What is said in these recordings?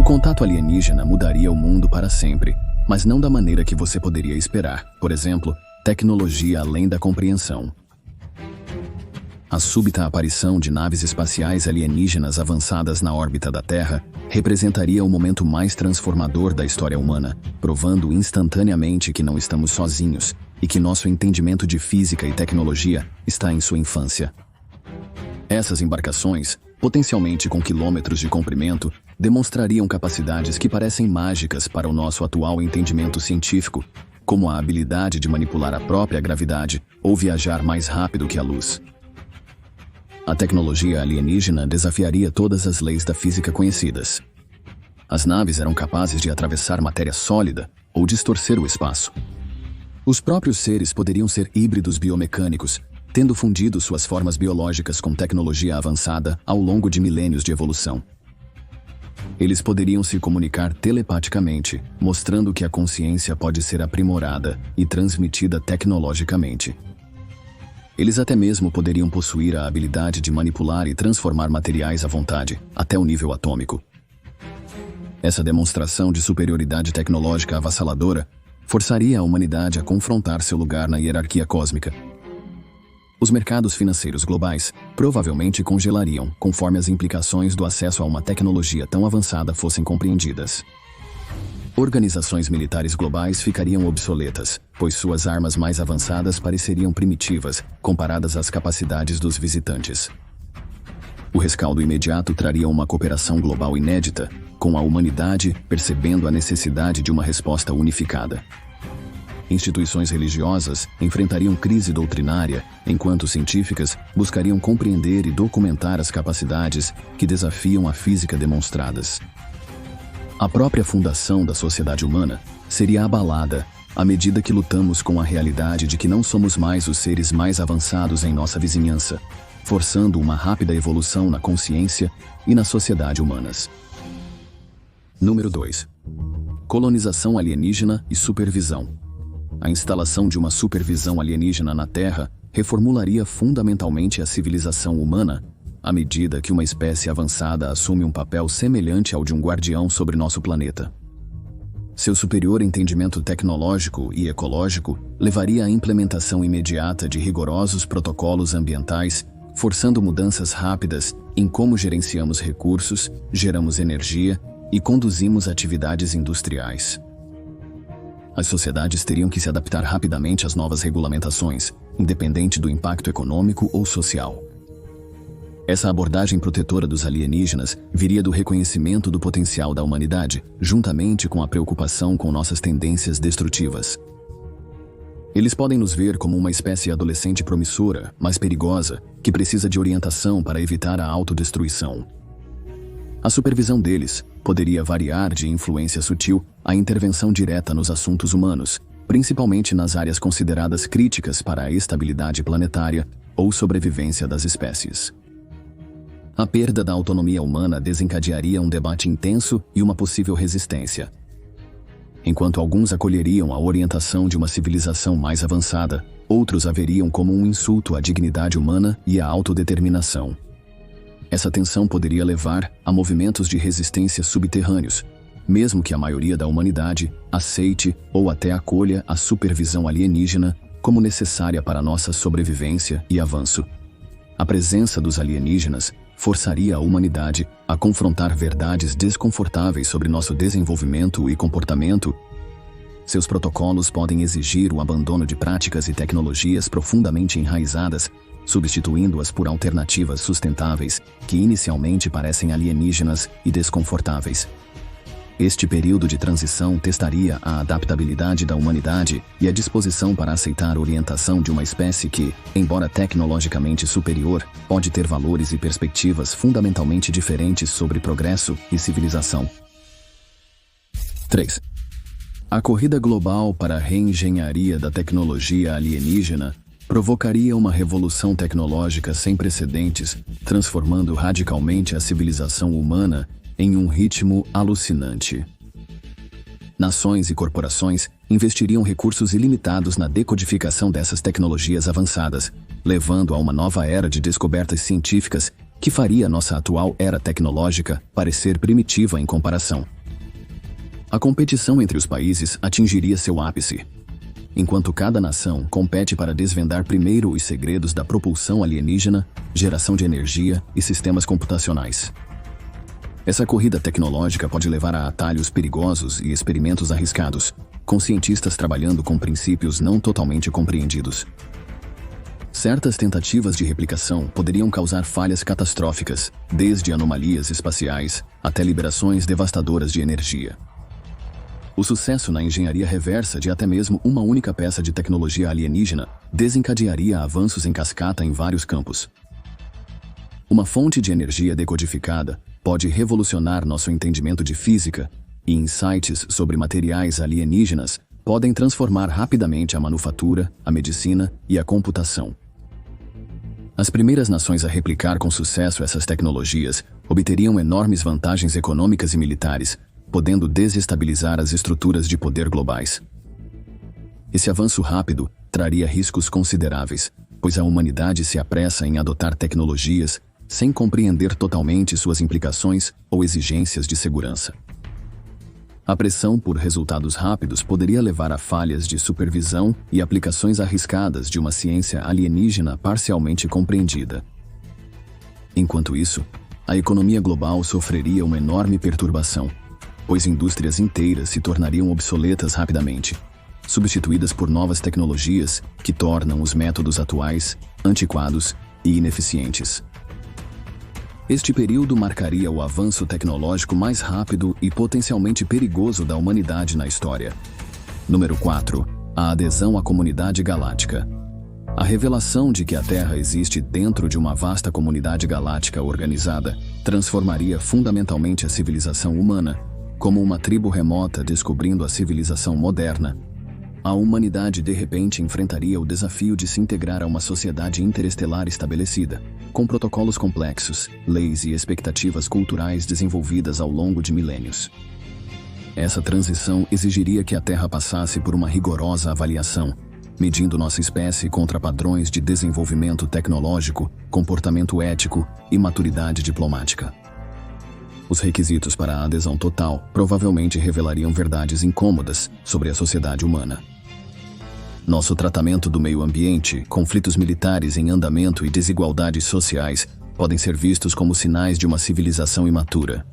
O contato alienígena mudaria o mundo para sempre, mas não da maneira que você poderia esperar. Por exemplo, tecnologia além da compreensão. A súbita aparição de naves espaciais alienígenas avançadas na órbita da Terra representaria o momento mais transformador da história humana, provando instantaneamente que não estamos sozinhos e que nosso entendimento de física e tecnologia está em sua infância. Essas embarcações, potencialmente com quilômetros de comprimento, demonstrariam capacidades que parecem mágicas para o nosso atual entendimento científico, como a habilidade de manipular a própria gravidade ou viajar mais rápido que a luz. A tecnologia alienígena desafiaria todas as leis da física conhecidas. As naves eram capazes de atravessar matéria sólida ou distorcer o espaço. Os próprios seres poderiam ser híbridos biomecânicos, tendo fundido suas formas biológicas com tecnologia avançada ao longo de milênios de evolução. Eles poderiam se comunicar telepaticamente, mostrando que a consciência pode ser aprimorada e transmitida tecnologicamente. Eles até mesmo poderiam possuir a habilidade de manipular e transformar materiais à vontade, até o nível atômico. Essa demonstração de superioridade tecnológica avassaladora forçaria a humanidade a confrontar seu lugar na hierarquia cósmica. Os mercados financeiros globais provavelmente congelariam conforme as implicações do acesso a uma tecnologia tão avançada fossem compreendidas. Organizações militares globais ficariam obsoletas, pois suas armas mais avançadas pareceriam primitivas comparadas às capacidades dos visitantes. O rescaldo imediato traria uma cooperação global inédita, com a humanidade percebendo a necessidade de uma resposta unificada. Instituições religiosas enfrentariam crise doutrinária, enquanto científicas buscariam compreender e documentar as capacidades que desafiam a física demonstradas. A própria fundação da sociedade humana seria abalada à medida que lutamos com a realidade de que não somos mais os seres mais avançados em nossa vizinhança, forçando uma rápida evolução na consciência e na sociedade humanas. Número 2. Colonização alienígena e supervisão. A instalação de uma supervisão alienígena na Terra reformularia fundamentalmente a civilização humana, à medida que uma espécie avançada assume um papel semelhante ao de um guardião sobre nosso planeta. Seu superior entendimento tecnológico e ecológico levaria à implementação imediata de rigorosos protocolos ambientais, forçando mudanças rápidas em como gerenciamos recursos, geramos energia e conduzimos atividades industriais. As sociedades teriam que se adaptar rapidamente às novas regulamentações, independente do impacto econômico ou social. Essa abordagem protetora dos alienígenas viria do reconhecimento do potencial da humanidade, juntamente com a preocupação com nossas tendências destrutivas. Eles podem nos ver como uma espécie adolescente promissora, mas perigosa, que precisa de orientação para evitar a autodestruição. A supervisão deles poderia variar de influência sutil a intervenção direta nos assuntos humanos, principalmente nas áreas consideradas críticas para a estabilidade planetária ou sobrevivência das espécies. A perda da autonomia humana desencadearia um debate intenso e uma possível resistência. Enquanto alguns acolheriam a orientação de uma civilização mais avançada, outros a veriam como um insulto à dignidade humana e à autodeterminação. Essa tensão poderia levar a movimentos de resistência subterrâneos, mesmo que a maioria da humanidade aceite ou até acolha a supervisão alienígena como necessária para nossa sobrevivência e avanço. A presença dos alienígenas forçaria a humanidade a confrontar verdades desconfortáveis sobre nosso desenvolvimento e comportamento. Seus protocolos podem exigir o abandono de práticas e tecnologias profundamente enraizadas, substituindo-as por alternativas sustentáveis que inicialmente parecem alienígenas e desconfortáveis. Este período de transição testaria a adaptabilidade da humanidade e a disposição para aceitar a orientação de uma espécie que, embora tecnologicamente superior, pode ter valores e perspectivas fundamentalmente diferentes sobre progresso e civilização. 3. A corrida global para a reengenharia da tecnologia alienígena provocaria uma revolução tecnológica sem precedentes, transformando radicalmente a civilização humana em um ritmo alucinante. Nações e corporações investiriam recursos ilimitados na decodificação dessas tecnologias avançadas, levando a uma nova era de descobertas científicas que faria nossa atual era tecnológica parecer primitiva em comparação. A competição entre os países atingiria seu ápice. Enquanto cada nação compete para desvendar primeiro os segredos da propulsão alienígena, geração de energia e sistemas computacionais. Essa corrida tecnológica pode levar a atalhos perigosos e experimentos arriscados, com cientistas trabalhando com princípios não totalmente compreendidos. Certas tentativas de replicação poderiam causar falhas catastróficas, desde anomalias espaciais até liberações devastadoras de energia. O sucesso na engenharia reversa de até mesmo uma única peça de tecnologia alienígena desencadearia avanços em cascata em vários campos. Uma fonte de energia decodificada pode revolucionar nosso entendimento de física, e insights sobre materiais alienígenas podem transformar rapidamente a manufatura, a medicina e a computação. As primeiras nações a replicar com sucesso essas tecnologias obteriam enormes vantagens econômicas e militares, podendo desestabilizar as estruturas de poder globais. Esse avanço rápido traria riscos consideráveis, pois a humanidade se apressa em adotar tecnologias sem compreender totalmente suas implicações ou exigências de segurança. A pressão por resultados rápidos poderia levar a falhas de supervisão e aplicações arriscadas de uma ciência alienígena parcialmente compreendida. Enquanto isso, a economia global sofreria uma enorme perturbação, pois indústrias inteiras se tornariam obsoletas rapidamente, substituídas por novas tecnologias que tornam os métodos atuais antiquados e ineficientes. Este período marcaria o avanço tecnológico mais rápido e potencialmente perigoso da humanidade na história. Número 4. A adesão à comunidade galáctica. A revelação de que a Terra existe dentro de uma vasta comunidade galáctica organizada transformaria fundamentalmente a civilização humana, como uma tribo remota descobrindo a civilização moderna. A humanidade de repente enfrentaria o desafio de se integrar a uma sociedade interestelar estabelecida, com protocolos complexos, leis e expectativas culturais desenvolvidas ao longo de milênios. Essa transição exigiria que a Terra passasse por uma rigorosa avaliação, medindo nossa espécie contra padrões de desenvolvimento tecnológico, comportamento ético e maturidade diplomática. Os requisitos para a adesão total provavelmente revelariam verdades incômodas sobre a sociedade humana. Nosso tratamento do meio ambiente, conflitos militares em andamento e desigualdades sociais podem ser vistos como sinais de uma civilização imatura.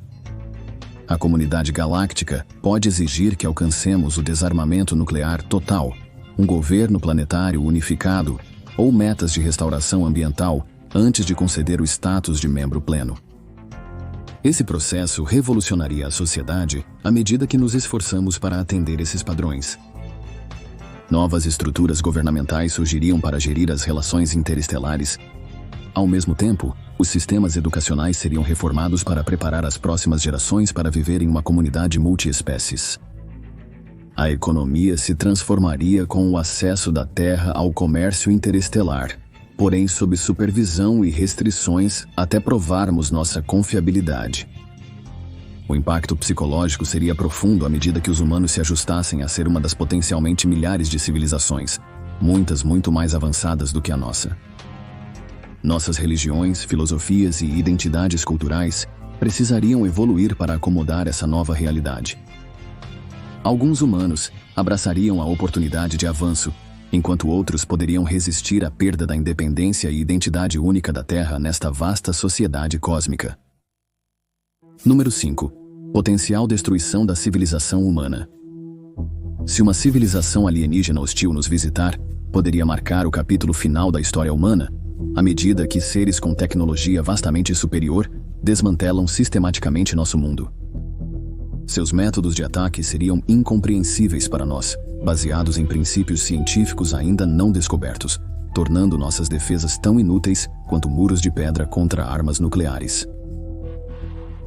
A comunidade galáctica pode exigir que alcancemos o desarmamento nuclear total, um governo planetário unificado ou metas de restauração ambiental antes de conceder o status de membro pleno. Esse processo revolucionaria a sociedade à medida que nos esforçamos para atender esses padrões. Novas estruturas governamentais surgiriam para gerir as relações interestelares. Ao mesmo tempo, os sistemas educacionais seriam reformados para preparar as próximas gerações para viver em uma comunidade multiespécies. A economia se transformaria com o acesso da Terra ao comércio interestelar, porém sob supervisão e restrições até provarmos nossa confiabilidade. O impacto psicológico seria profundo à medida que os humanos se ajustassem a ser uma das potencialmente milhares de civilizações, muitas muito mais avançadas do que a nossa. Nossas religiões, filosofias e identidades culturais precisariam evoluir para acomodar essa nova realidade. Alguns humanos abraçariam a oportunidade de avanço, enquanto outros poderiam resistir à perda da independência e identidade única da Terra nesta vasta sociedade cósmica. Número 5. Potencial destruição da civilização humana. Se uma civilização alienígena hostil nos visitar, poderia marcar o capítulo final da história humana, à medida que seres com tecnologia vastamente superior desmantelam sistematicamente nosso mundo. Seus métodos de ataque seriam incompreensíveis para nós, baseados em princípios científicos ainda não descobertos, tornando nossas defesas tão inúteis quanto muros de pedra contra armas nucleares.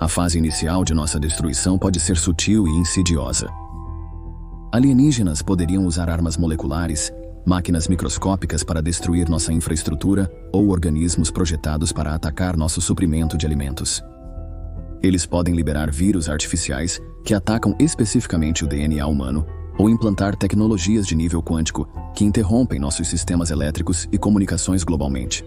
A fase inicial de nossa destruição pode ser sutil e insidiosa. Alienígenas poderiam usar armas moleculares, máquinas microscópicas para destruir nossa infraestrutura ou organismos projetados para atacar nosso suprimento de alimentos. Eles podem liberar vírus artificiais que atacam especificamente o DNA humano ou implantar tecnologias de nível quântico que interrompem nossos sistemas elétricos e comunicações globalmente.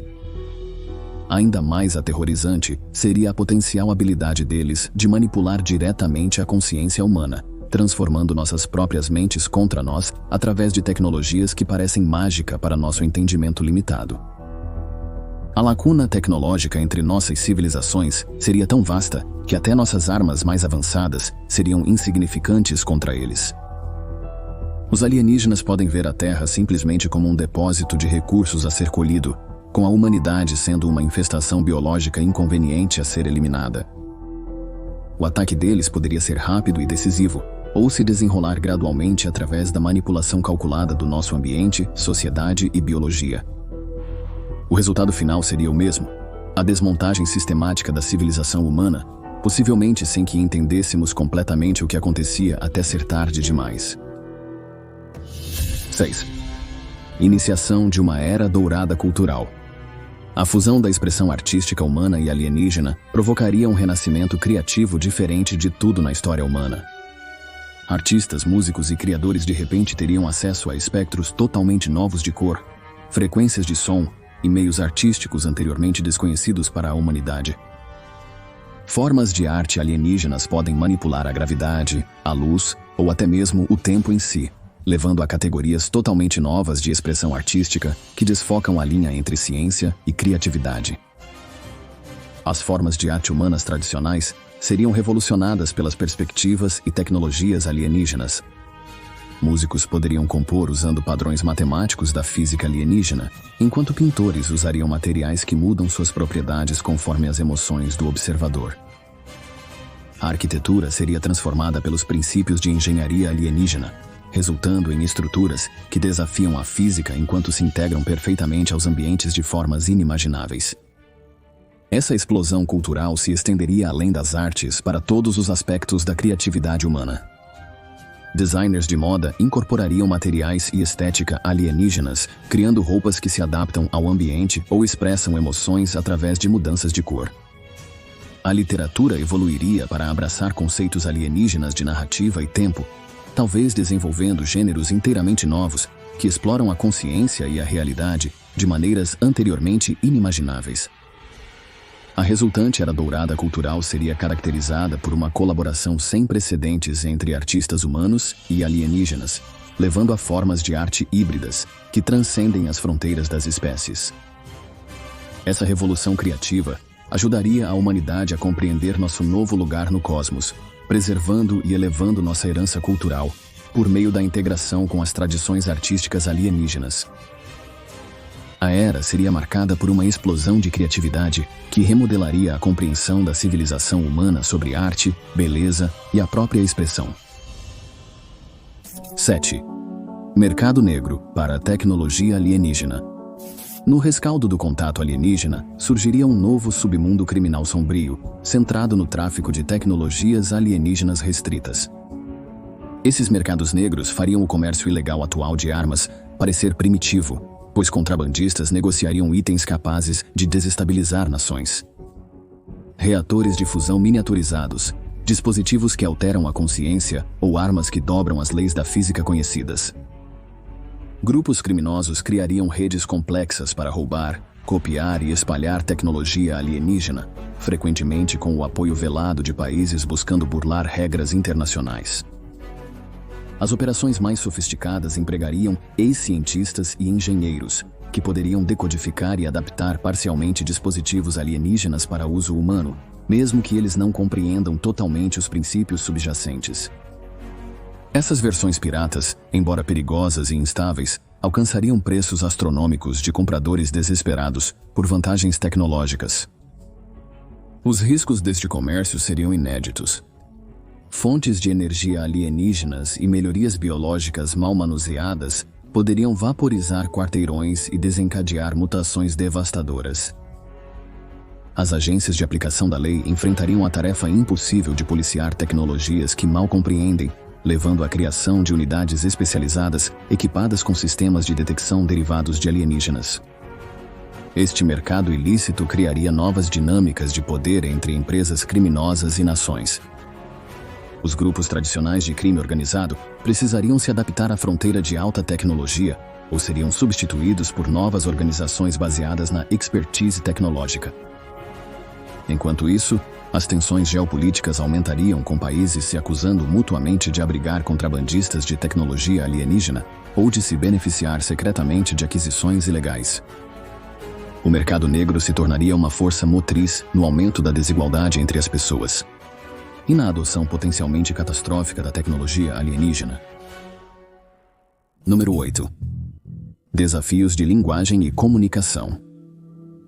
Ainda mais aterrorizante seria a potencial habilidade deles de manipular diretamente a consciência humana, transformando nossas próprias mentes contra nós através de tecnologias que parecem mágica para nosso entendimento limitado. A lacuna tecnológica entre nossas civilizações seria tão vasta que até nossas armas mais avançadas seriam insignificantes contra eles. Os alienígenas podem ver a Terra simplesmente como um depósito de recursos a ser colhido, com a humanidade sendo uma infestação biológica inconveniente a ser eliminada. O ataque deles poderia ser rápido e decisivo, ou se desenrolar gradualmente através da manipulação calculada do nosso ambiente, sociedade e biologia. O resultado final seria o mesmo: a desmontagem sistemática da civilização humana, possivelmente sem que entendêssemos completamente o que acontecia até ser tarde demais. 6. Iniciação de uma era dourada cultural. A fusão da expressão artística humana e alienígena provocaria um renascimento criativo diferente de tudo na história humana. Artistas, músicos e criadores de repente teriam acesso a espectros totalmente novos de cor, frequências de som e meios artísticos anteriormente desconhecidos para a humanidade. Formas de arte alienígenas podem manipular a gravidade, a luz ou até mesmo o tempo em si, levando a categorias totalmente novas de expressão artística que desfocam a linha entre ciência e criatividade. As formas de arte humanas tradicionais seriam revolucionadas pelas perspectivas e tecnologias alienígenas. Músicos poderiam compor usando padrões matemáticos da física alienígena, enquanto pintores usariam materiais que mudam suas propriedades conforme as emoções do observador. A arquitetura seria transformada pelos princípios de engenharia alienígena, resultando em estruturas que desafiam a física enquanto se integram perfeitamente aos ambientes de formas inimagináveis. Essa explosão cultural se estenderia além das artes para todos os aspectos da criatividade humana. Designers de moda incorporariam materiais e estética alienígenas, criando roupas que se adaptam ao ambiente ou expressam emoções através de mudanças de cor. A literatura evoluiria para abraçar conceitos alienígenas de narrativa e tempo, talvez desenvolvendo gêneros inteiramente novos que exploram a consciência e a realidade de maneiras anteriormente inimagináveis. A resultante era dourada cultural seria caracterizada por uma colaboração sem precedentes entre artistas humanos e alienígenas, levando a formas de arte híbridas que transcendem as fronteiras das espécies. Essa revolução criativa ajudaria a humanidade a compreender nosso novo lugar no cosmos, preservando e elevando nossa herança cultural por meio da integração com as tradições artísticas alienígenas. A era seria marcada por uma explosão de criatividade que remodelaria a compreensão da civilização humana sobre arte, beleza e a própria expressão. 7. Mercado negro para a tecnologia alienígena. No rescaldo do contato alienígena, surgiria um novo submundo criminal sombrio, centrado no tráfico de tecnologias alienígenas restritas. Esses mercados negros fariam o comércio ilegal atual de armas parecer primitivo, pois contrabandistas negociariam itens capazes de desestabilizar nações. Reatores de fusão miniaturizados, dispositivos que alteram a consciência ou armas que dobram as leis da física conhecidas. Grupos criminosos criariam redes complexas para roubar, copiar e espalhar tecnologia alienígena, frequentemente com o apoio velado de países buscando burlar regras internacionais. As operações mais sofisticadas empregariam ex-cientistas e engenheiros, que poderiam decodificar e adaptar parcialmente dispositivos alienígenas para uso humano, mesmo que eles não compreendam totalmente os princípios subjacentes. Essas versões piratas, embora perigosas e instáveis, alcançariam preços astronômicos de compradores desesperados por vantagens tecnológicas. Os riscos deste comércio seriam inéditos. Fontes de energia alienígenas e melhorias biológicas mal manuseadas poderiam vaporizar quarteirões e desencadear mutações devastadoras. As agências de aplicação da lei enfrentariam a tarefa impossível de policiar tecnologias que mal compreendem, levando à criação de unidades especializadas equipadas com sistemas de detecção derivados de alienígenas. Este mercado ilícito criaria novas dinâmicas de poder entre empresas criminosas e nações. Os grupos tradicionais de crime organizado precisariam se adaptar à fronteira de alta tecnologia, ou seriam substituídos por novas organizações baseadas na expertise tecnológica. Enquanto isso, as tensões geopolíticas aumentariam, com países se acusando mutuamente de abrigar contrabandistas de tecnologia alienígena ou de se beneficiar secretamente de aquisições ilegais. O mercado negro se tornaria uma força motriz no aumento da desigualdade entre as pessoas e na adoção potencialmente catastrófica da tecnologia alienígena. Número 8. Desafios de linguagem e comunicação.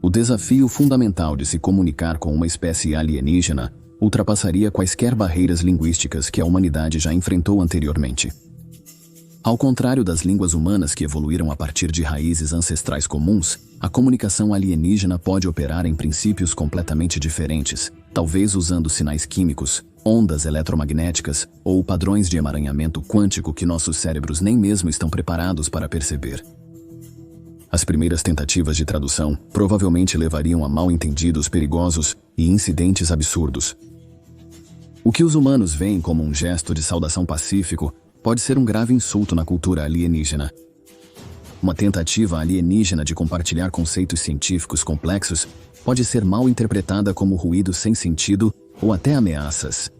O desafio fundamental de se comunicar com uma espécie alienígena ultrapassaria quaisquer barreiras linguísticas que a humanidade já enfrentou anteriormente. Ao contrário das línguas humanas que evoluíram a partir de raízes ancestrais comuns, a comunicação alienígena pode operar em princípios completamente diferentes, talvez usando sinais químicos, ondas eletromagnéticas ou padrões de emaranhamento quântico que nossos cérebros nem mesmo estão preparados para perceber. As primeiras tentativas de tradução provavelmente levariam a mal-entendidos perigosos e incidentes absurdos. O que os humanos veem como um gesto de saudação pacífico pode ser um grave insulto na cultura alienígena. Uma tentativa alienígena de compartilhar conceitos científicos complexos pode ser mal interpretada como ruído sem sentido ou até ameaças.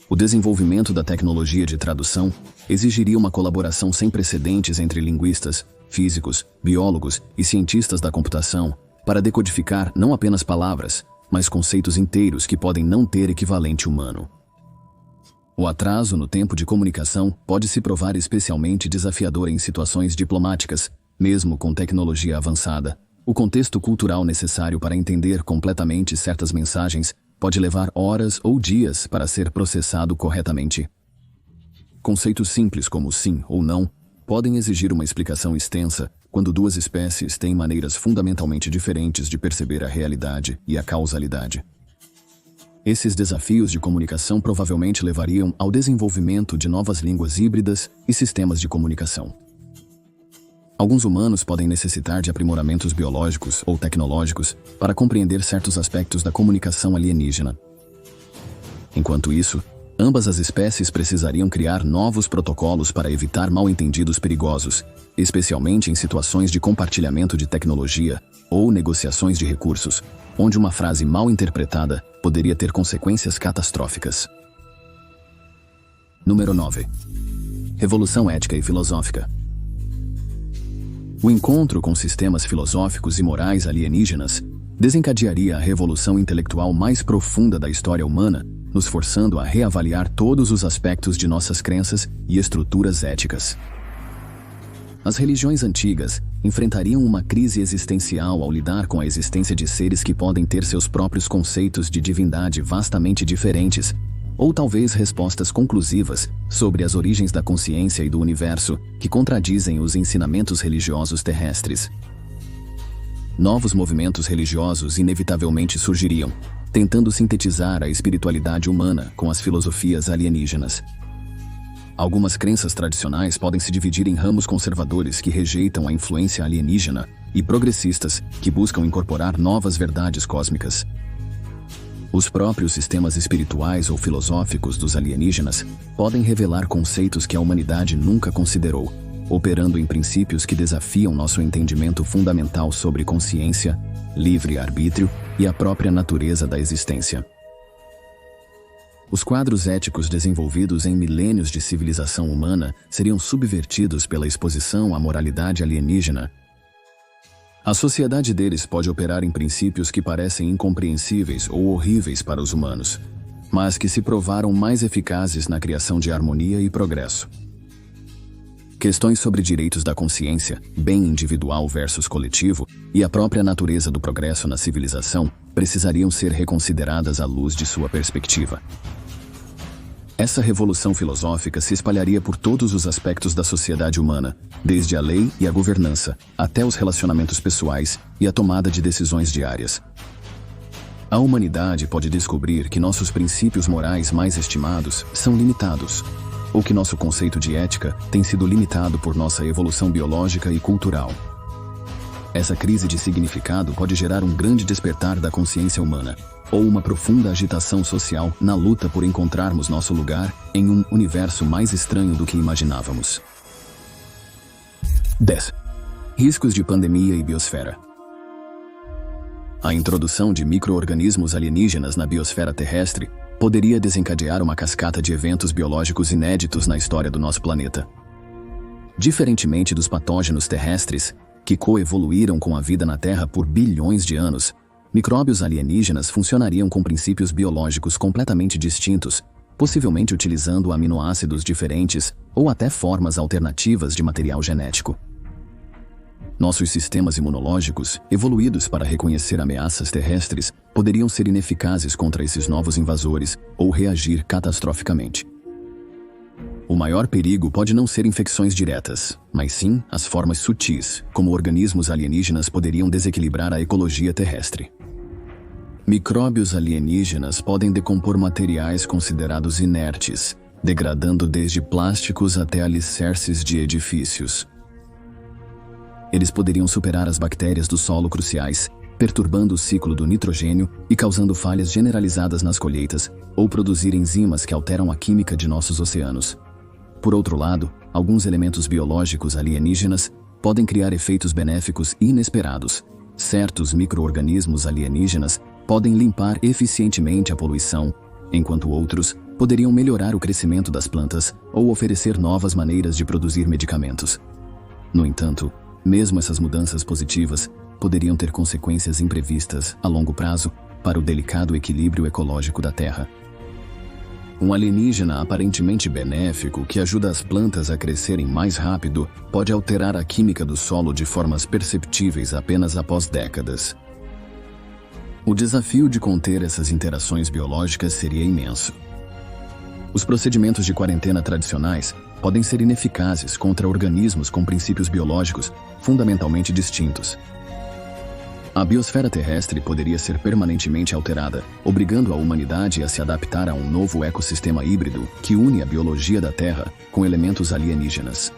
O desenvolvimento da tecnologia de tradução exigiria uma colaboração sem precedentes entre linguistas, físicos, biólogos e cientistas da computação para decodificar não apenas palavras, mas conceitos inteiros que podem não ter equivalente humano. O atraso no tempo de comunicação pode se provar especialmente desafiador em situações diplomáticas, mesmo com tecnologia avançada. O contexto cultural necessário para entender completamente certas mensagens pode levar horas ou dias para ser processado corretamente. Conceitos simples como sim ou não podem exigir uma explicação extensa quando duas espécies têm maneiras fundamentalmente diferentes de perceber a realidade e a causalidade. Esses desafios de comunicação provavelmente levariam ao desenvolvimento de novas línguas híbridas e sistemas de comunicação. Alguns humanos podem necessitar de aprimoramentos biológicos ou tecnológicos para compreender certos aspectos da comunicação alienígena. Enquanto isso, ambas as espécies precisariam criar novos protocolos para evitar mal-entendidos perigosos, especialmente em situações de compartilhamento de tecnologia ou negociações de recursos, onde uma frase mal interpretada poderia ter consequências catastróficas. Número 9. Revolução ética e filosófica. O encontro com sistemas filosóficos e morais alienígenas desencadearia a revolução intelectual mais profunda da história humana, nos forçando a reavaliar todos os aspectos de nossas crenças e estruturas éticas. As religiões antigas enfrentariam uma crise existencial ao lidar com a existência de seres que podem ter seus próprios conceitos de divindade vastamente diferentes, ou talvez respostas conclusivas sobre as origens da consciência e do universo que contradizem os ensinamentos religiosos terrestres. Novos movimentos religiosos inevitavelmente surgiriam, tentando sintetizar a espiritualidade humana com as filosofias alienígenas. Algumas crenças tradicionais podem se dividir em ramos conservadores que rejeitam a influência alienígena e progressistas que buscam incorporar novas verdades cósmicas. Os próprios sistemas espirituais ou filosóficos dos alienígenas podem revelar conceitos que a humanidade nunca considerou, operando em princípios que desafiam nosso entendimento fundamental sobre consciência, livre-arbítrio e a própria natureza da existência. Os quadros éticos desenvolvidos em milênios de civilização humana seriam subvertidos pela exposição à moralidade alienígena. A sociedade deles pode operar em princípios que parecem incompreensíveis ou horríveis para os humanos, mas que se provaram mais eficazes na criação de harmonia e progresso. Questões sobre direitos da consciência, bem individual versus coletivo, e a própria natureza do progresso na civilização precisariam ser reconsideradas à luz de sua perspectiva. Essa revolução filosófica se espalharia por todos os aspectos da sociedade humana, desde a lei e a governança, até os relacionamentos pessoais e a tomada de decisões diárias. A humanidade pode descobrir que nossos princípios morais mais estimados são limitados, ou que nosso conceito de ética tem sido limitado por nossa evolução biológica e cultural. Essa crise de significado pode gerar um grande despertar da consciência humana, ou uma profunda agitação social na luta por encontrarmos nosso lugar em um universo mais estranho do que imaginávamos. 10. Riscos de pandemia e biosfera. A introdução de micro-organismos alienígenas na biosfera terrestre poderia desencadear uma cascata de eventos biológicos inéditos na história do nosso planeta. Diferentemente dos patógenos terrestres, que coevoluíram com a vida na Terra por bilhões de anos, micróbios alienígenas funcionariam com princípios biológicos completamente distintos, possivelmente utilizando aminoácidos diferentes ou até formas alternativas de material genético. Nossos sistemas imunológicos, evoluídos para reconhecer ameaças terrestres, poderiam ser ineficazes contra esses novos invasores ou reagir catastroficamente. O maior perigo pode não ser infecções diretas, mas sim as formas sutis, como organismos alienígenas poderiam desequilibrar a ecologia terrestre. Micróbios alienígenas podem decompor materiais considerados inertes, degradando desde plásticos até alicerces de edifícios. Eles poderiam superar as bactérias do solo cruciais, perturbando o ciclo do nitrogênio e causando falhas generalizadas nas colheitas, ou produzir enzimas que alteram a química de nossos oceanos. Por outro lado, alguns elementos biológicos alienígenas podem criar efeitos benéficos inesperados. Certos micro-organismos alienígenas podem limpar eficientemente a poluição, enquanto outros poderiam melhorar o crescimento das plantas ou oferecer novas maneiras de produzir medicamentos. No entanto, mesmo essas mudanças positivas poderiam ter consequências imprevistas a longo prazo para o delicado equilíbrio ecológico da Terra. Um alienígena aparentemente benéfico que ajuda as plantas a crescerem mais rápido pode alterar a química do solo de formas perceptíveis apenas após décadas. O desafio de conter essas interações biológicas seria imenso. Os procedimentos de quarentena tradicionais podem ser ineficazes contra organismos com princípios biológicos fundamentalmente distintos. A biosfera terrestre poderia ser permanentemente alterada, obrigando a humanidade a se adaptar a um novo ecossistema híbrido que une a biologia da Terra com elementos alienígenas.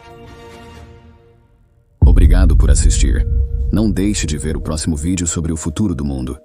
Obrigado por assistir. Não deixe de ver o próximo vídeo sobre o futuro do mundo.